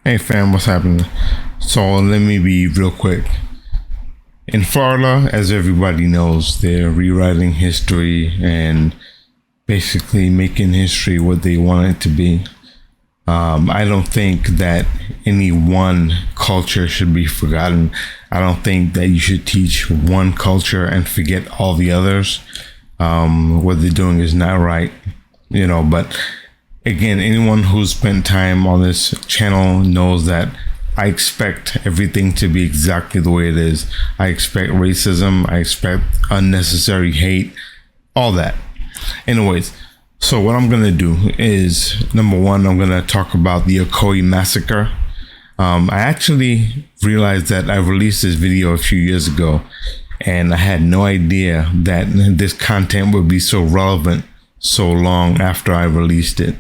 Hey fam, what's happening? So let me be real quick. In Florida, as everybody knows, they're rewriting history and basically making history what they want it to be. I don't think that any one culture should be forgotten. I don't think that you should teach one culture and forget all the others. What they're doing is not right, but again, anyone who's spent time on this channel knows that I expect everything to be exactly the way it is. I expect racism. I expect unnecessary hate, all that. Anyways, so what I'm going to do is, number one, I'm going to talk about the Ocoee Massacre. I actually realized that I released this video a few years ago, and I had no idea that this content would be so relevant so long after I released it.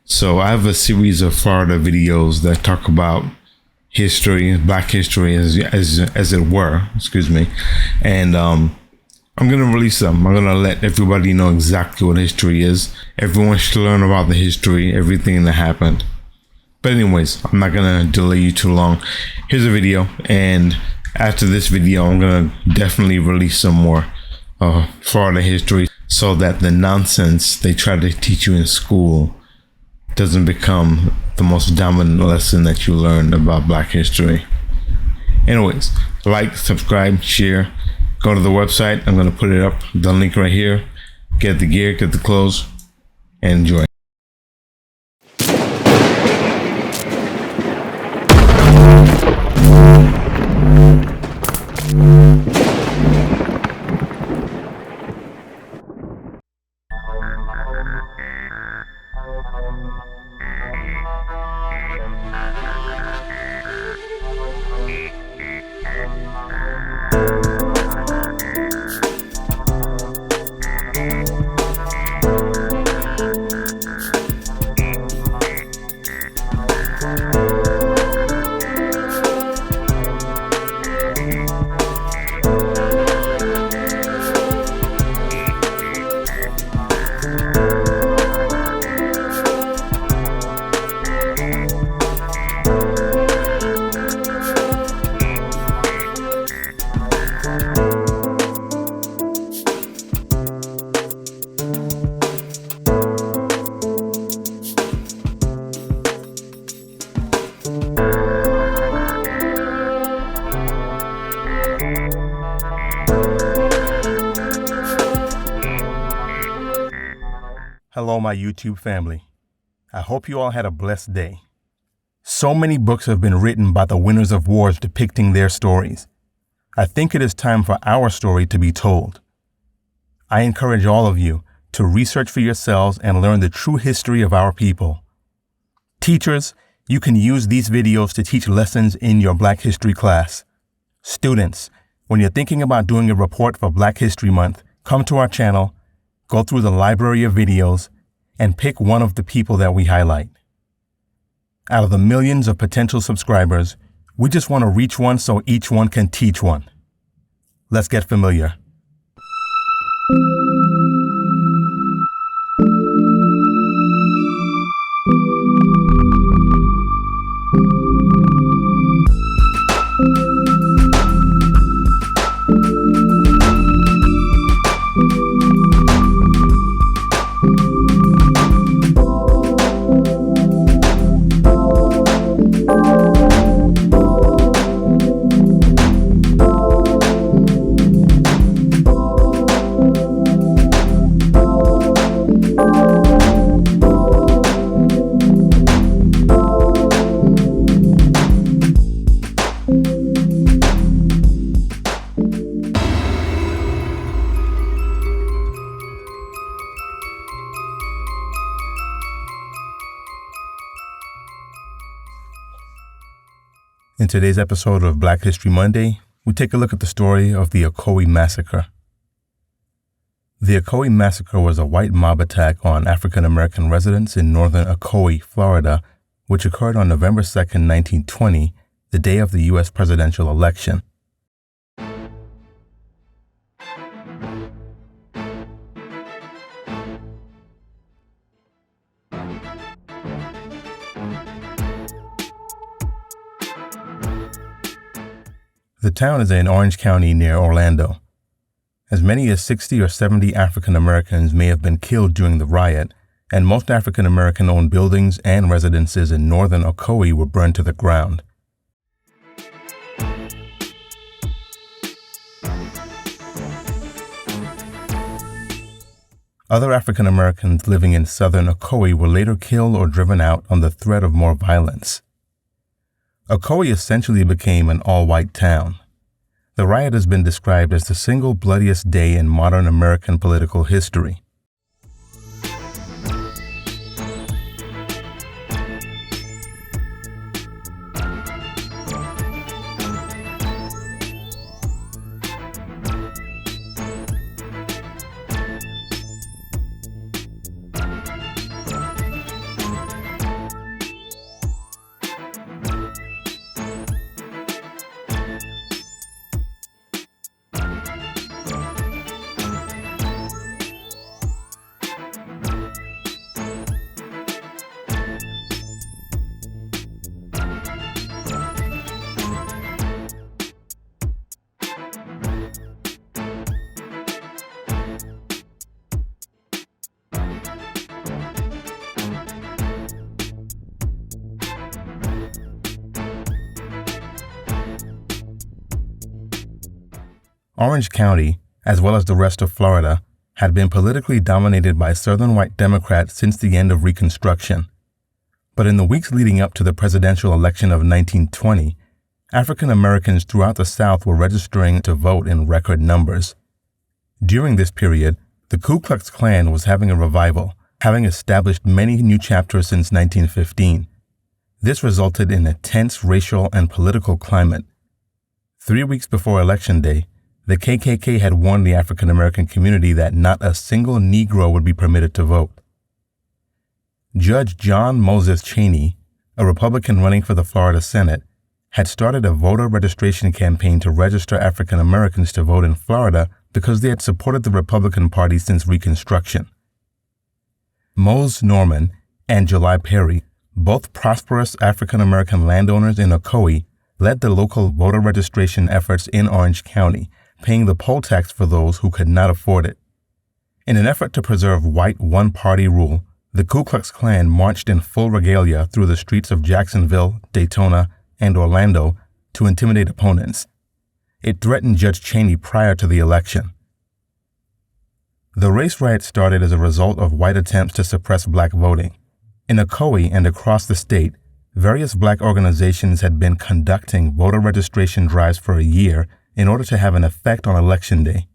So I have a series of Florida videos that talk about history, Black history as it were, and I'm gonna release them. I'm gonna let everybody know exactly what history is. Everyone should learn about the history, everything that happened. But anyways, I'm not gonna delay you too long. Here's a video, and after this video, I'm gonna definitely release some more Florida history, so that the nonsense they try to teach you in school doesn't become the most dominant lesson that you learn about Black history. Anyways, like, subscribe, share, go to the website. I'm going to put it up, the link right here. Get the gear, get the clothes, and enjoy. Hello, my YouTube family. I hope you all had a blessed day. So many books have been written by the winners of wars depicting their stories. I think it is time for our story to be told. I encourage all of you to research for yourselves and learn the true history of our people. Teachers, you can use these videos to teach lessons in your Black History class. Students, when you're thinking about doing a report for Black History Month, come to our channel, go through the library of videos, and pick one of the people that we highlight. Out of the millions of potential subscribers, we just want to reach one so each one can teach one. Let's get familiar. In today's episode of Black History Monday, we take a look at the story of the Ocoee Massacre. The Ocoee Massacre was a white mob attack on African American residents in northern Ocoee, Florida, which occurred on November 2, 1920, the day of the U.S. presidential election. The town is in Orange County near Orlando. As many as 60 or 70 African Americans may have been killed during the riot, and most African American owned buildings and residences in northern Ocoee were burned to the ground. Other African Americans living in southern Ocoee were later killed or driven out on the threat of more violence. Ocoee essentially became an all-white town. The riot has been described as the single bloodiest day in modern American political history. Orange County, as well as the rest of Florida, had been politically dominated by Southern white Democrats since the end of Reconstruction. But in the weeks leading up to the presidential election of 1920, African Americans throughout the South were registering to vote in record numbers. During this period, the Ku Klux Klan was having a revival, having established many new chapters since 1915. This resulted in a tense racial and political climate. 3 weeks before Election Day, the KKK had warned the African American community that not a single Negro would be permitted to vote. Judge John Moses Chaney, a Republican running for the Florida Senate, had started a voter registration campaign to register African Americans to vote in Florida because they had supported the Republican Party since Reconstruction. Mose Norman and July Perry, both prosperous African American landowners in Ocoee, led the local voter registration efforts in Orange County, paying the poll tax for those who could not afford it. In an effort to preserve white one-party rule, the Ku Klux Klan marched in full regalia through the streets of Jacksonville, Daytona, and Orlando to intimidate opponents. It threatened Judge Chaney prior to the election. The race riot started as a result of white attempts to suppress black voting. In Ocoee and across the state, various black organizations had been conducting voter registration drives for a year in order to have an effect on Election Day.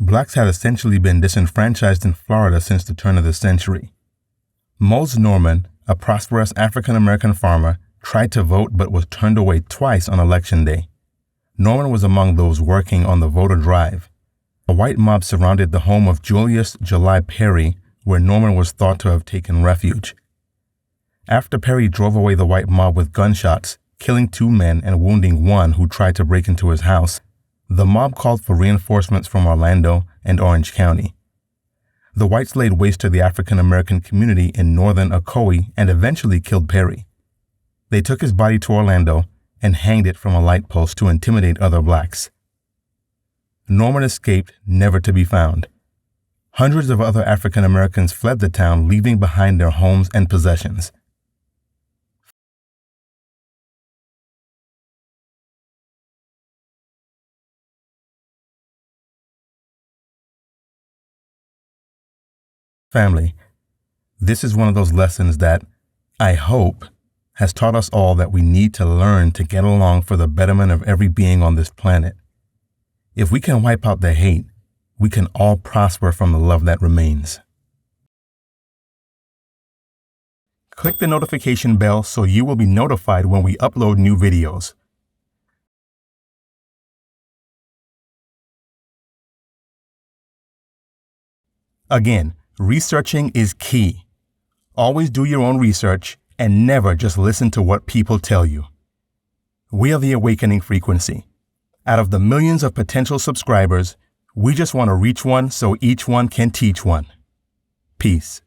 Blacks had essentially been disenfranchised in Florida since the turn of the century. Mose Norman, a prosperous African American farmer, tried to vote but was turned away twice on Election Day. Norman was among those working on the voter drive. A white mob surrounded the home of Julius July Perry, where Norman was thought to have taken refuge. After Perry drove away the white mob with gunshots, killing 2 men and wounding 1 who tried to break into his house, the mob called for reinforcements from Orlando and Orange County. The whites laid waste to the African American community in northern Ocoee and eventually killed Perry. They took his body to Orlando and hanged it from a light post to intimidate other blacks. Norman escaped, never to be found. Hundreds of other African Americans fled the town, leaving behind their homes and possessions. Family, this is one of those lessons that, I hope, has taught us all that we need to learn to get along for the betterment of every being on this planet. If we can wipe out the hate, we can all prosper from the love that remains. Click the notification bell so you will be notified when we upload new videos. Again, researching is key. Always do your own research and never just listen to what people tell you. We are the Awakening Frequency. Out of the millions of potential subscribers, we just want to reach one so each one can teach one. Peace.